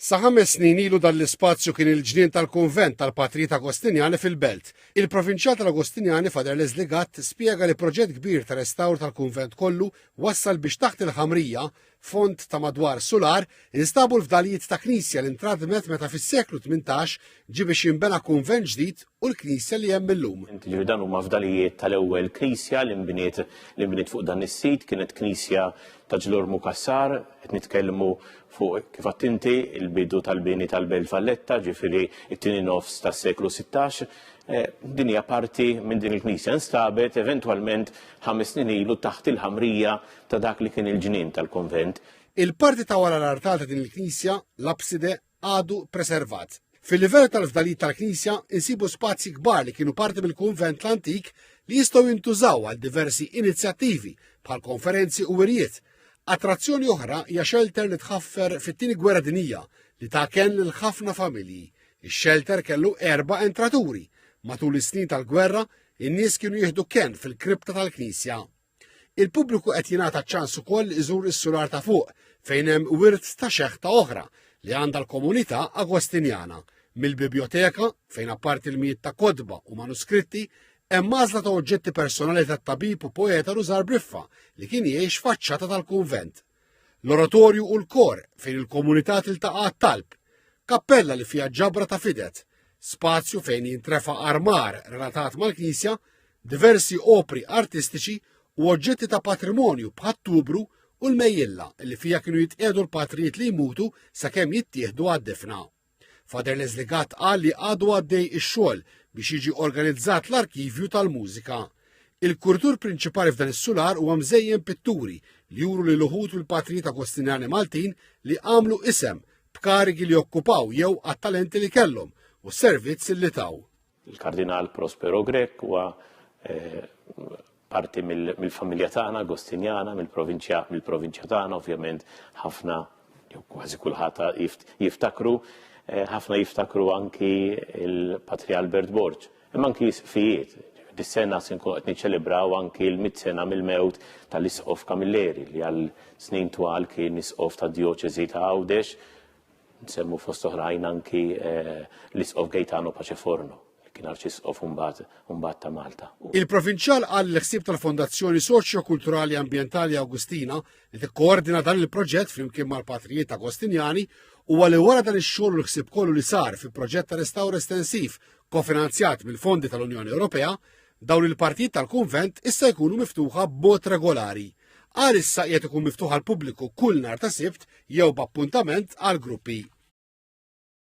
Sa 5 snin ilu dan l-ispazju kien il-ġnien tal-Kunvent tal-Patrijiet Agostinjani fil-Belt. Il-Provinċjal tal-Agostinjani Fader Leslie Gatt spjega li proġett kbir ta' restawr tal-Kunvent kollu wassal biex taħt il-ħamrija, font ta' madwar solar, instabu l-fdalijiet ta' knisja li intradmet meta fis-seklu 18 ġi biex jinbena kunvent ġdid u l-knisja li hemm illum. Ġifieri dan huma fdalijiet tal-ewwel knisja li nbiniet fuq dan is-sit, kienet knisja ta' Ġlur Mukassar, qed nitkellmu fuq kif qatt inti il-bidu tal-bini tal-Belt Valletta, ġifieri it-tieni nofs tas-seklu 16. Din hija parti minn din il-knisja nstabet eventwalment 5 snin ilu taħt il-ħamrija ta' dak li kien il-ġnien tal-konvent. Il-parti ta' wara l-artal ta' din il-knisja, l-abside, għadu preservat. Fil-livell tal-fdalijiet tal-knisja insibu spazji kbar li kienu parti mill-kunvent l-antik li jistgħu jintużaw għal diversi inizjattivi bħal konferenzi u wirijiet. Attrazzjoni oħra hija shelter li tħaffer fit-tieni gwerra dinjija li ta' kenn lil ħafna familji. Ix-shelter kellu 4 entraturi. Matul is-snin tal-gwerra, in-nies kienu jieħdu kenn fil-kripta tal-knisja. Il-pubbliku qed jingħata ċans ukoll iżur is-sular ta' fuq fejn hemm wirt ta' xeħta oħra li għandha l-komunità Agostinjana. Mill-biblioteka fejn apparti l-mijiet ta' kodba u manuskritti hemm mażla ta' oġġetti personali tat-tabib u poeta Rużar Briffa li kien jgħix faċċata tal-kunvent. L-oratorju u l-kor fejn il-komunità tiltaqa' talb. Kappella li fiha ġabra ta' fidet. Spazju fejn jintrefa' armar relatat mal-knisja, diversi opri artistiċi u oġġetti ta' patrimonju bħat-tubru u l-mejjilla li fija kienu jitqiedu l-patrijiet li jmutu sakemm jittieħdu għad-difna. Fader Leslie Gatt qal li għadu għaddej ix-xogħol biex jiġi organizzat l-arkivju tal-mużika. Il-kurtur prinċipali f'dan is-sular huwa mżejjen pitturi li juru lil uħud mill-patrijiet Agostinjani Maltin li għamlu isem b'karigi li okkupaw jew għat-talenti li kellhom u s-servizz li taw. Il-Kardinal Prospero Grek huwa parti mill-familja tagħna Agostinjana, mill-provinċja tagħna, ovvjament ħafna jew kważi kulħadd jiftakru, ħafna jiftakru anki il-Patri Albert Borg, imma anki fijiet. Dis-sena se nkunu qed niċċelebraw anki l-100 sena mill-mewt tal-Isqof Camilleri li għal snin twal kien isqof tad-Djoċeżi ta' Għawdex. Nsemmu fost oħrajn anki l-Isqof Gaetano Paceforno, li kien arċisqof mbagħad ta' Malta. Il-Provinċjal qal l-ħsieb tal-Fondazzjoni Soċjo-Kulturali Ambjentali Awgustina li tikkoordina dan il-proġett flimkien mal-Patrijiet Agostinjani huwa li wara dan ix-xogħol u l-ħsieb kollu li sar fi proġett ta' restawr estensiv kofinanzjat mill-fondi tal-Unjoni Ewropea, dawn il-partijiet tal-kunvent issa jkunu miftuħa b'mod regolari. Għal issa qiegħed ikun miftuħ għall pubbliku kull nhar ta' Sibt jew b'appuntament għal gruppi.